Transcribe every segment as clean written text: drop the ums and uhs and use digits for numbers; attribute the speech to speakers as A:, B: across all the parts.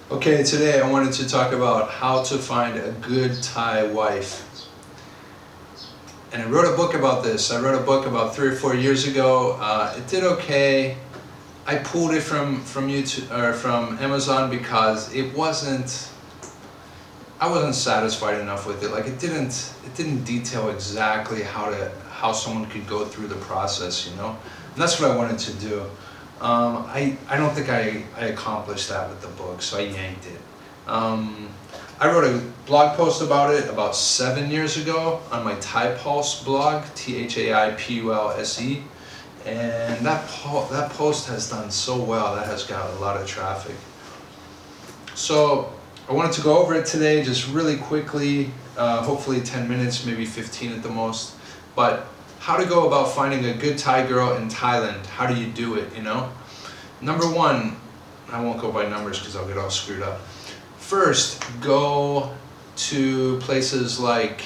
A: Okay, today I wanted to talk about how to find a good Thai wife. And I wrote a book about this. I wrote a book about 3 or 4 years ago. It did okay. I pulled it from YouTube or from Amazon because I wasn't satisfied enough with it. Like it didn't detail exactly how someone could go through the process, you know? And that's what I wanted to do. I don't think I accomplished that with the book, so I yanked it. I wrote a blog post about it about 7 years ago on my Thai Pulse blog, ThaiPulse, and that post has done so well. That has got a lot of traffic. So I wanted to go over it today, just really quickly, hopefully 10 minutes, maybe 15 at the most. But how to go about finding a good Thai girl in Thailand. How do you do it, you know? Number one, I won't go by numbers because I'll get all screwed up. First, go to places like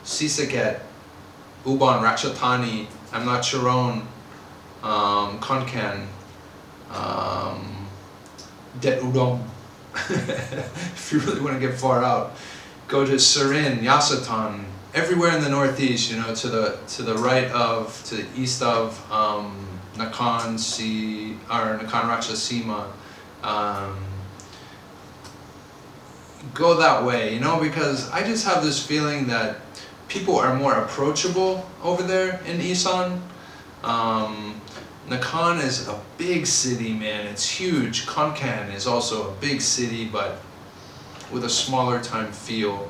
A: Sisaket, Ubon Ratchathani, Amnat Charon, Konkan, Det Udom. If you really want to get far out, go to Surin, Yasatan, everywhere in the northeast, you know, to the right of, to the east of Nakhon Ratchasima. Go that way, you know, because I just have this feeling that people are more approachable over there in Isan. Nakhon is a big city, man. It's huge. Konkan is also a big city, but with a smaller time feel.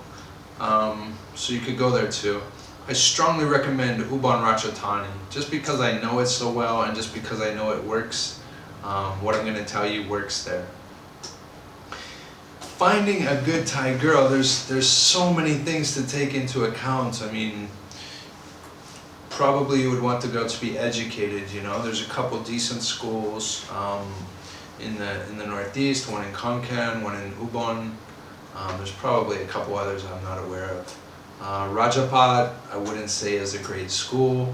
A: So you could go there too. I strongly recommend Ubon Ratchathani, just because I know it so well and just because I know it works. What I'm going to tell you works there. Finding a good Thai girl, there's so many things to take into account. I mean, probably you would want the girl to be educated, you know. There's a couple decent schools in the northeast, one in Konkan, one in Ubon. There's probably a couple others I'm not aware of. Rajapat, I wouldn't say is a great school.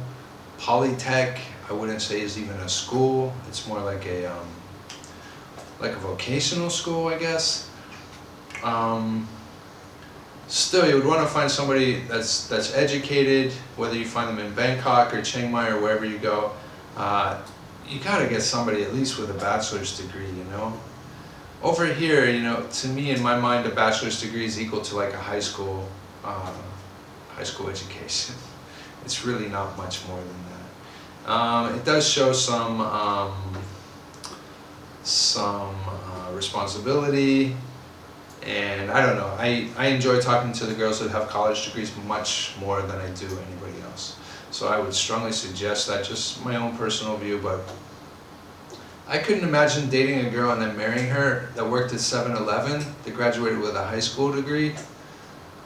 A: Polytech, I wouldn't say is even a school. It's more like a vocational school, I guess. Still, you would want to find somebody that's educated, whether you find them in Bangkok or Chiang Mai or wherever you go. You gotta get somebody at least with a bachelor's degree, you know. Over here, you know, to me, in my mind, a bachelor's degree is equal to like a high school education. It's really not much more than that. It does show some responsibility. And I don't know, I enjoy talking to the girls that have college degrees much more than I do anybody else. So I would strongly suggest that, just my own personal view, but I couldn't imagine dating a girl and then marrying her that worked at 7-Eleven, that graduated with a high school degree.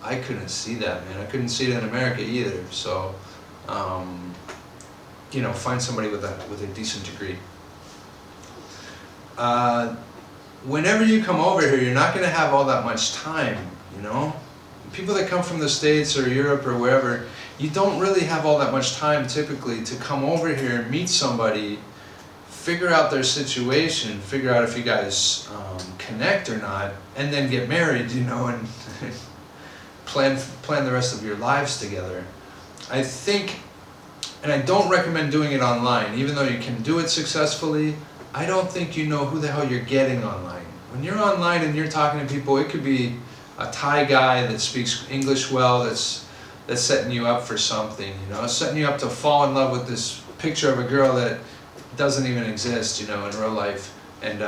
A: I couldn't see that, man. I couldn't see it in America either. So, you know, find somebody with a decent degree. Whenever you come over here, you're not going to have all that much time, you know? People that come from the States or Europe or wherever, you don't really have all that much time typically to come over here, meet somebody, figure out their situation, figure out if you guys connect or not, and then get married, you know, and plan the rest of your lives together. I think, and I don't recommend doing it online, even though you can do it successfully. I don't think you know who the hell you're getting online. When you're online and you're talking to people, it could be a Thai guy that speaks English well, that's setting you up for something, you know, setting you up to fall in love with this picture of a girl that doesn't even exist, you know, in real life, and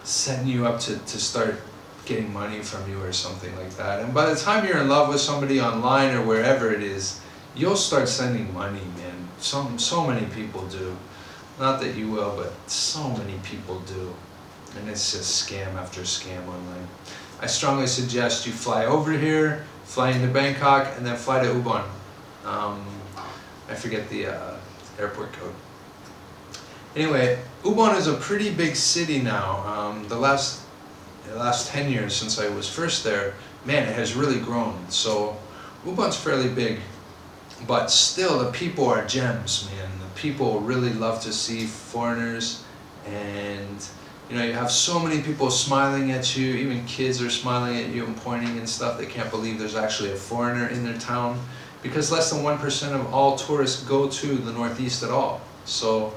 A: setting you up to start getting money from you or something like that. And by the time you're in love with somebody online or wherever it is, you'll start sending money, man. So many people do. Not that you will, but so many people do. And it's just scam after scam online. I strongly suggest you fly over here, fly into Bangkok, and then fly to Ubon. I forget the airport code. Anyway, Ubon is a pretty big city now. The last 10 years since I was first there, man, it has really grown. So Ubon's fairly big. But still, the people are gems, man. The people really love to see foreigners, and You know, you have so many people smiling at you, even kids are smiling at you and pointing and stuff. They can't believe there's actually a foreigner in their town, because less than 1% of all tourists go to the Northeast at all. So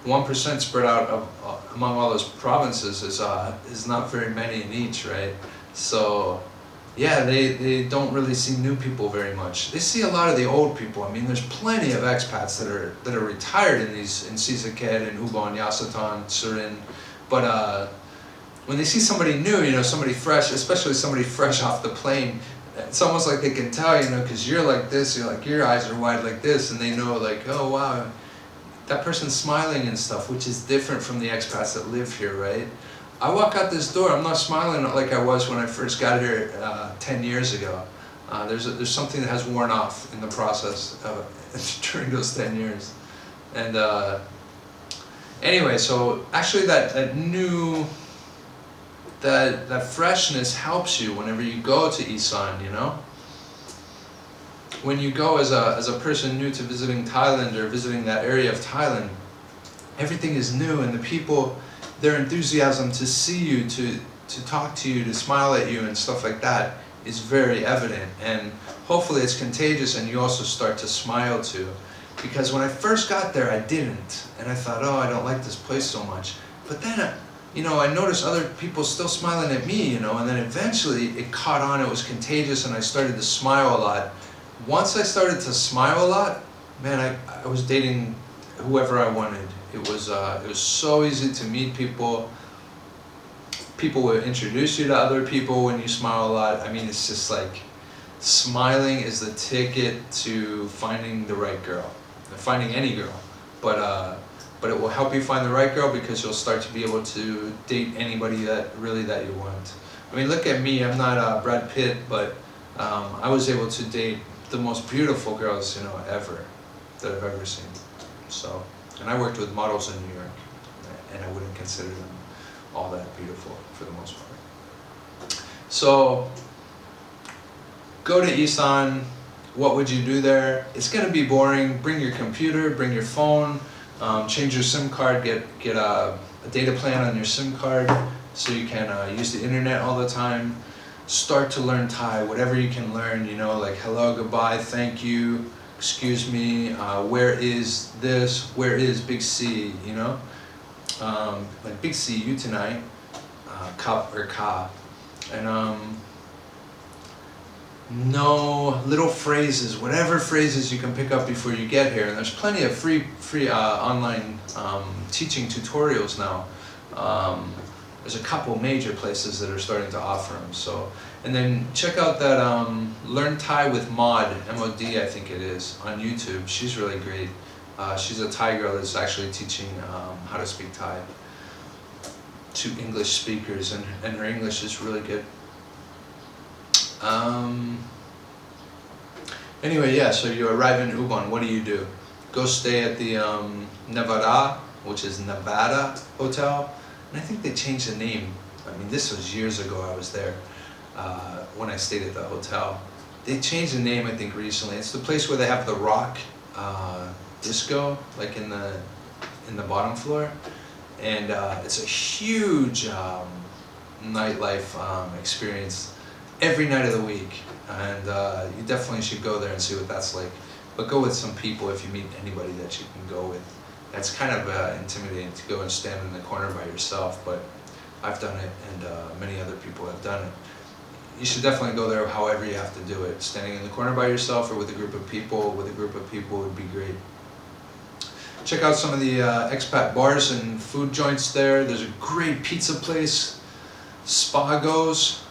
A: 1% spread out among all those provinces is not very many in each, right? So yeah, they don't really see new people very much. They see a lot of the old people. I mean, there's plenty of expats that are retired in Sisaket and Ubon, Yasatan, Surin. But when they see somebody new, you know, somebody fresh, especially somebody fresh off the plane, it's almost like they can tell, you know, because you're like this, you're like, your eyes are wide like this, and they know like, oh wow, that person's smiling and stuff, which is different from the expats that live here, right? I walk out this door, I'm not smiling like I was when I first got here 10 years ago. There's something that has worn off in the process during those 10 years. And anyway, so actually that freshness helps you whenever you go to Isan, you know? When you go as a person new to visiting Thailand or visiting that area of Thailand, everything is new, and the people, their enthusiasm to see you, to talk to you, to smile at you and stuff like that is very evident, and hopefully it's contagious and you also start to smile too. Because when I first got there I didn't, and I thought, oh, I don't like this place so much. But then, you know, I noticed other people still smiling at me, you know, and then eventually it caught on, it was contagious, and I started to smile a lot. Once I started to smile a lot, man, I was dating whoever I wanted. It was so easy to meet people. People will introduce you to other people when you smile a lot. I mean, it's just like, smiling is the ticket to finding the right girl, finding any girl. But it will help you find the right girl, because you'll start to be able to date anybody that you want. I mean, look at me. I'm not Brad Pitt, but I was able to date the most beautiful girls, you know, ever that I've ever seen. So. And I worked with models in New York, and I wouldn't consider them all that beautiful for the most part. So, go to Isan. What would you do there? It's going to be boring. Bring your computer, bring your phone, change your SIM card, get a data plan on your SIM card so you can use the internet all the time. Start to learn Thai, whatever you can learn, you know, like hello, goodbye, thank you, excuse me, where is this, where is Big C, you know? Like Big C, you tonight, cup or ka. And no little phrases, whatever phrases you can pick up before you get here. And there's plenty of free online teaching tutorials now. There's a couple major places that are starting to offer them. So, and then check out that Learn Thai with Maud, M-O-D I think it is, on YouTube. She's really great. She's a Thai girl that's actually teaching how to speak Thai to English speakers, and her English is really good. Anyway, yeah, so you arrive in Ubon, what do? Go stay at the Nevada, which is Nevada Hotel. And I think they changed the name. I mean, this was years ago I was there when I stayed at the hotel. They changed the name, I think, recently. It's the place where they have the rock disco, like in the bottom floor. And it's a huge nightlife experience every night of the week. And you definitely should go there and see what that's like. But go with some people if you meet anybody that you can go with. It's kind of intimidating to go and stand in the corner by yourself, but I've done it, and many other people have done it. You should definitely go there however you have to do it. Standing in the corner by yourself or with a group of people, would be great. Check out some of the expat bars and food joints there. There's a great pizza place, Spago's,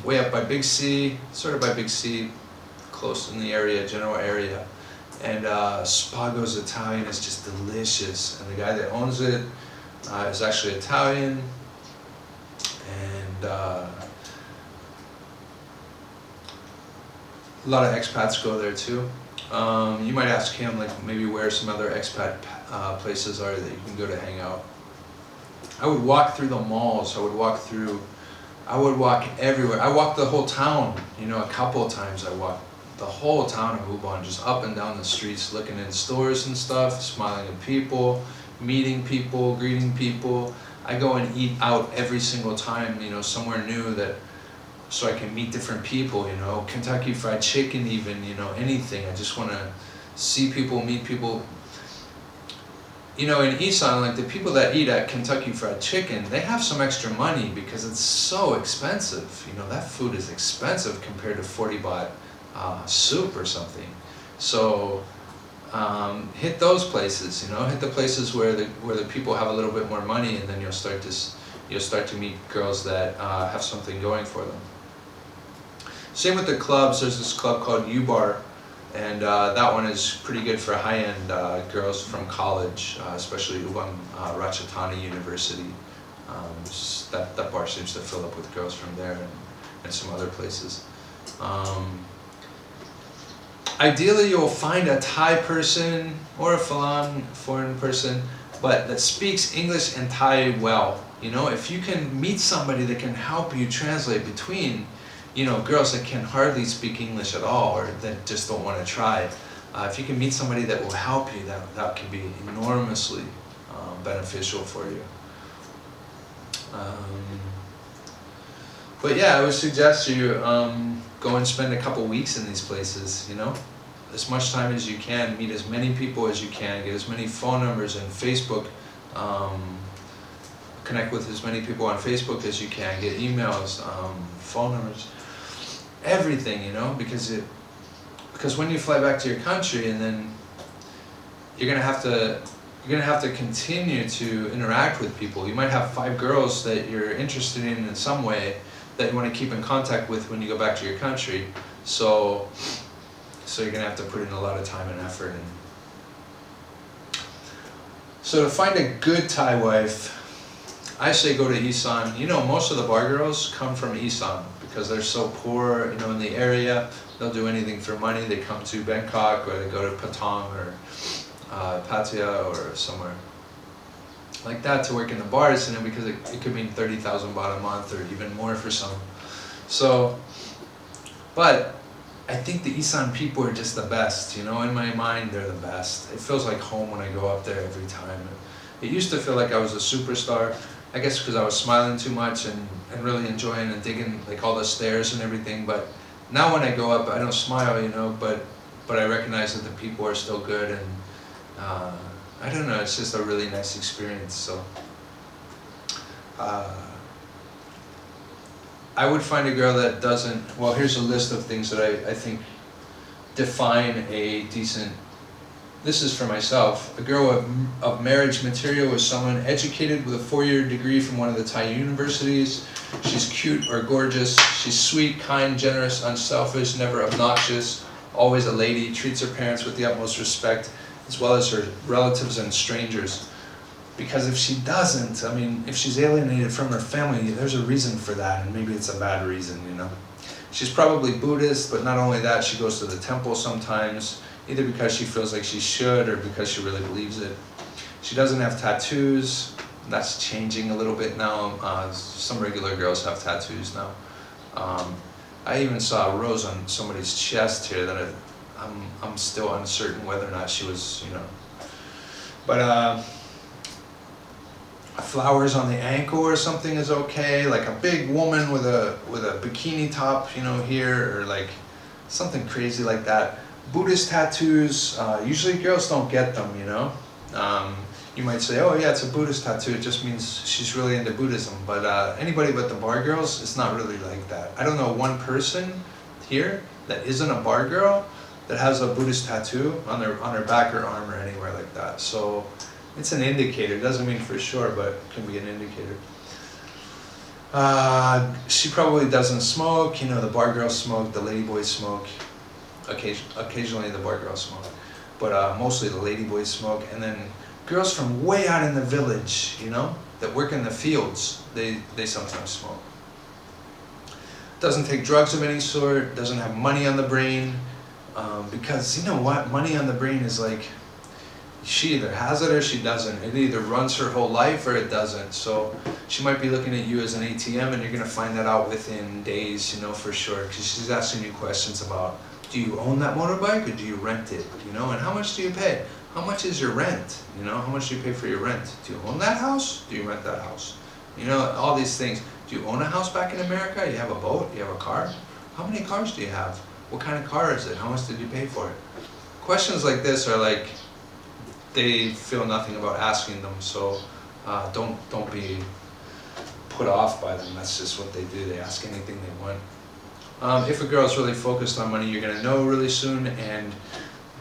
A: way up by Big C, sort of by Big C, close in the area, general area. And Spago's Italian is just delicious, and the guy that owns it is actually Italian, and a lot of expats go there too. You might ask him, like, maybe where some other expat places are that you can go to hang out. I would walk through the malls, I would walk everywhere. I walked the whole town, you know, a couple of times I walked the whole town of Ubon, just up and down the streets, looking in stores and stuff, smiling at people, meeting people, greeting people. I go and eat out every single time, you know, somewhere new, that so I can meet different people, you know, Kentucky Fried Chicken even, you know, anything. I just want to see people, meet people. You know, in Isan, like the people that eat at Kentucky Fried Chicken, they have some extra money because it's so expensive. You know, that food is expensive compared to 40 baht soup or something. So hit those places, you know, hit the places where the people have a little bit more money, and then you'll start to meet girls that have something going for them. Same with the clubs. There's this club called U-Bar, and that one is pretty good for high-end girls from college, especially Ubang Ratchathani University. That bar seems to fill up with girls from there and some other places. Ideally, you'll find a Thai person or a foreign person, but that speaks English and Thai well. You know, if you can meet somebody that can help you translate between, you know, girls that can hardly speak English at all, or that just don't want to try. If you can meet somebody that will help you, that can be enormously beneficial for you. But yeah, I would suggest you go and spend a couple weeks in these places, you know, as much time as you can, meet as many people as you can, get as many phone numbers and Facebook, connect with as many people on Facebook as you can, get emails, phone numbers, everything, you know, because when you fly back to your country, and then you're gonna have to continue to interact with people. You might have 5 girls that you're interested in some way that you want to keep in contact with when you go back to your country. So you're gonna have to put in a lot of time and effort. And so to find a good Thai wife, I say go to Isan. You know, most of the bar girls come from Isan because they're so poor, you know, in the area. They'll do anything for money. They come to Bangkok, or they go to Patong or Pattaya or somewhere like that to work in the bars, you know, because it could mean 30,000 baht a month or even more for some. So, but I think the Isan people are just the best, you know, in my mind they're the best. It feels like home when I go up there every time. It used to feel like I was a superstar, I guess because I was smiling too much and really enjoying and digging like all the stairs and everything, but now when I go up I don't smile, you know, but I recognize that the people are still good, and I don't know, it's just a really nice experience. So I would find a girl that doesn't, well, here's a list of things that I think define a decent, this is for myself, a girl of marriage material is someone educated with a 4-year degree from one of the Thai universities. She's cute or gorgeous. She's sweet, kind, generous, unselfish, never obnoxious, always a lady, treats her parents with the utmost respect, as well as her relatives and strangers. Because if she doesn't, I mean, if she's alienated from her family, there's a reason for that, and maybe it's a bad reason, you know. She's probably Buddhist, but not only that, she goes to the temple sometimes, either because she feels like she should or because she really believes it. She doesn't have tattoos. That's changing a little bit now. Some regular girls have tattoos now. I even saw a rose on somebody's chest here that I'm still uncertain whether or not she was, you know. But flowers on the ankle or something is okay. Like a big woman with a bikini top, you know, here, or like something crazy like that. Buddhist tattoos, usually girls don't get them, you know. You might say, oh yeah, it's a Buddhist tattoo, it just means she's really into Buddhism. But anybody but the bar girls, it's not really like that. I don't know one person here that isn't a bar girl that has a Buddhist tattoo on their back or arm or anywhere like that. So it's an indicator. It doesn't mean for sure, but it can be an indicator. She probably doesn't smoke. You know, the bar girls smoke, the lady boys smoke. Occasionally the bar girls smoke, but mostly the lady boys smoke. And then girls from way out in the village, you know, that work in the fields, they sometimes smoke. Doesn't take drugs of any sort, doesn't have money on the brain, because you know what, money on the brain is like, she either has it or she doesn't. It either runs her whole life or it doesn't. So she might be looking at you as an ATM, and you're going to find that out within days, you know, for sure, because she's asking you questions about, do you own that motorbike or do you rent it, you know, and how much do you pay? how much is your rent? You know, how much do you pay for your rent? Do you own that house? Do you rent that house? You know, all these things. Do you own a house back in America? You have a boat? You have a car? How many cars do you have? What kind of car is it? How much did you pay for it? Questions like this are like, they feel nothing about asking them, so don't be put off by them. That's just what they do. They ask anything they want. If a girl's really focused on money, you're gonna know really soon. And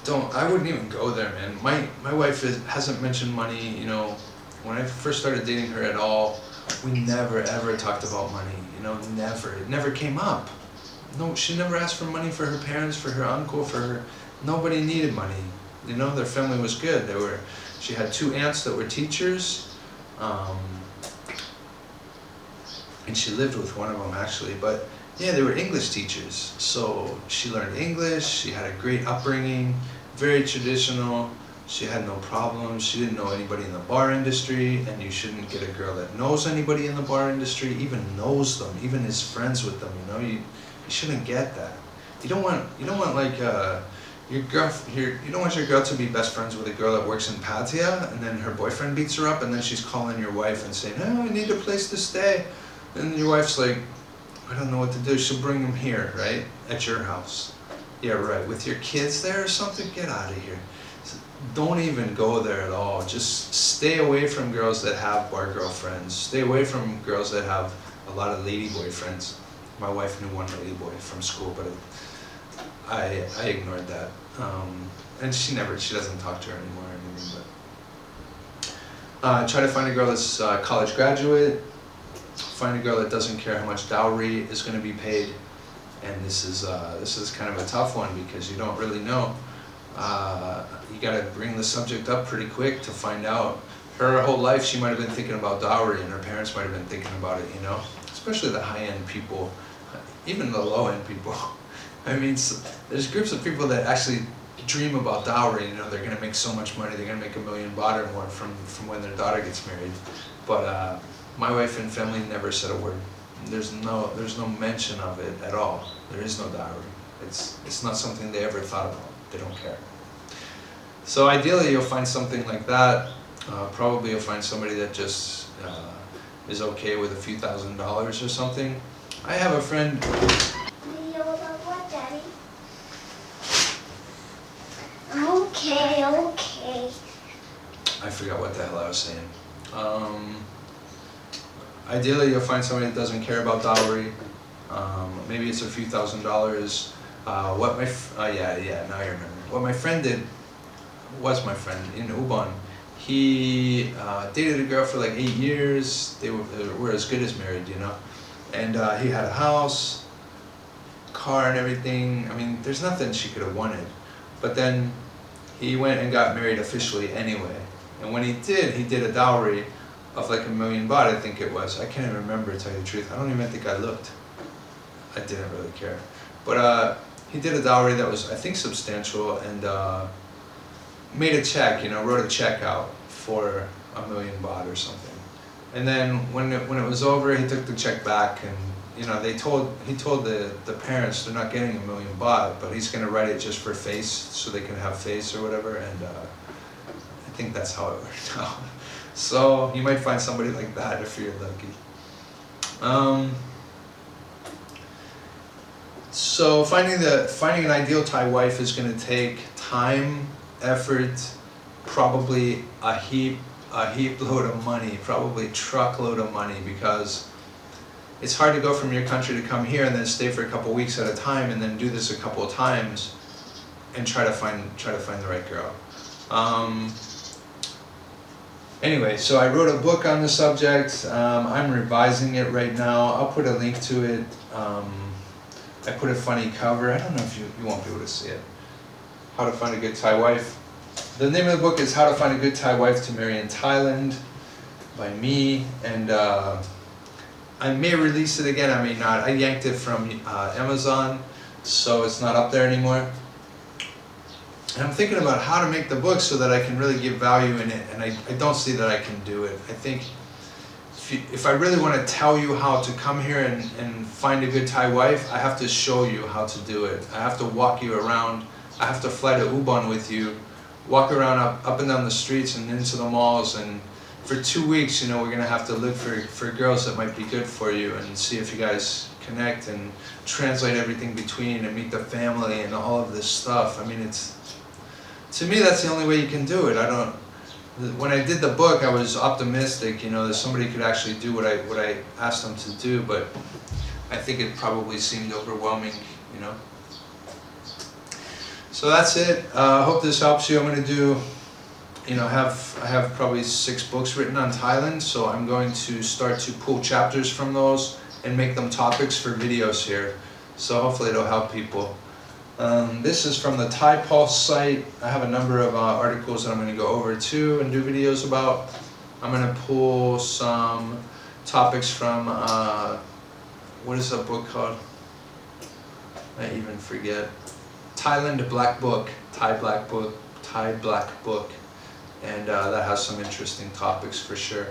A: I wouldn't even go there, man. My wife hasn't mentioned money. You know, when I first started dating her at all, we never ever talked about money. You know, never. It never came up. No, she never asked for money for her parents, for her uncle, for her. Nobody needed money. You know, their family was good. She had 2 aunts that were teachers, and she lived with one of them actually. But yeah, they were English teachers. So she learned English. She had a great upbringing, very traditional. She had no problems. She didn't know anybody in the bar industry, and you shouldn't get a girl that knows anybody in the bar industry, even knows them, even is friends with them. You know, you shouldn't get that. You don't want like you don't want your girl to be best friends with a girl that works in Pattaya, and then her boyfriend beats her up, and then she's calling your wife and saying, "Oh, I need a place to stay." And your wife's like, "I don't know what to do." She'll bring him here, right? At your house. Yeah, right. With your kids there or something? Get out of here. Don't even go there at all. Just stay away from girls that have bar girlfriends. Stay away from girls that have a lot of lady boyfriends. My wife knew one lady boy from school, but I ignored that. And she doesn't talk to her anymore or anything. But try to find a girl that's college graduate. Find a girl that doesn't care how much dowry is going to be paid. And this is kind of a tough one because you don't really know. You got to bring the subject up pretty quick to find out. Her whole life she might have been thinking about dowry, and her parents might have been thinking about it. You know, especially the high-end people, even the low-end people. I mean, there's groups of people that actually dream about dowry. You know, they're going to make so much money. They're going to make $1 million or more from when their daughter gets married. But my wife and family never said a word. There's no mention of it at all. There is no dowry. It's not something they ever thought about. They don't care. So ideally, you'll find something like that. Probably you'll find somebody that just is okay with a few $1,000s or something. I have a friend.
B: Okay.
A: I forgot what the hell I was saying. Ideally, you'll find somebody that doesn't care about dowry. Maybe it's a few $1,000s. Now I remember. What my friend did was my friend in Ubon. He dated a girl for like 8 years. They were as good as married, you know. And he had a house, car, and everything. I mean, there's nothing she could have wanted. But then he went and got married officially anyway. And when he did a dowry of like $1 million baht, I think it was. I can't even remember, to tell you the truth. I don't even think I looked. I didn't really care. But he did a dowry that was, I think, substantial, and made a check, you know, wrote a check out for $1 million baht or something. And then when it was over, he took the check back, and you know, he told the parents they're not getting $1 million baht, but he's going to write it just for face, so they can have face or whatever. And I think that's how it worked out. So you might find somebody like that if you're lucky. So finding an ideal Thai wife is going to take time, effort, probably a heap load of money, probably truckload of money, because it's hard to go from your country to come here and then stay for a couple weeks at a time and then do this a couple of times and try to find the right girl. Anyway, so I wrote a book on the subject. I'm revising it right now. I'll put a link to it. I put a funny cover. I don't know if you won't be able to see it. How to Find a Good Thai Wife. The name of the book is How to Find a Good Thai Wife to Marry in Thailand by me. And I may release it again, I may not. I yanked it from Amazon, so it's not up there anymore. And I'm thinking about how to make the book so that I can really give value in it, and I don't see that I can do it. I think if I really want to tell you how to come here and find a good Thai wife, I have to show you how to do it. I have to walk you around. I have to fly to Ubon with you walk around up and down the streets and into the malls, and for 2 weeks, you know, we're gonna have to look for girls that might be good for you and see if you guys connect and translate everything between and meet the family and all of this stuff. I mean, it's, to me, that's the only way you can do it. When I did the book, I was optimistic, you know, that somebody could actually do what I asked them to do, but I think it probably seemed overwhelming, you know. So that's it. I hope this helps you. I'm going to do, you know, I have probably 6 books written on Thailand, so I'm going to start to pull chapters from those and make them topics for videos here. So hopefully it'll help people. This is from the Thai Pulse site. I have a number of articles that I'm going to go over too and do videos about. I'm going to pull some topics from, what is that book called? I even forget. Thailand Black Book, Thai Black Book, and that has some interesting topics for sure.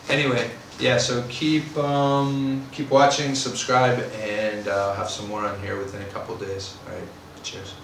A: Anyway, yeah, so keep watching, subscribe, and I'll have some more on here within a couple days. All right, cheers.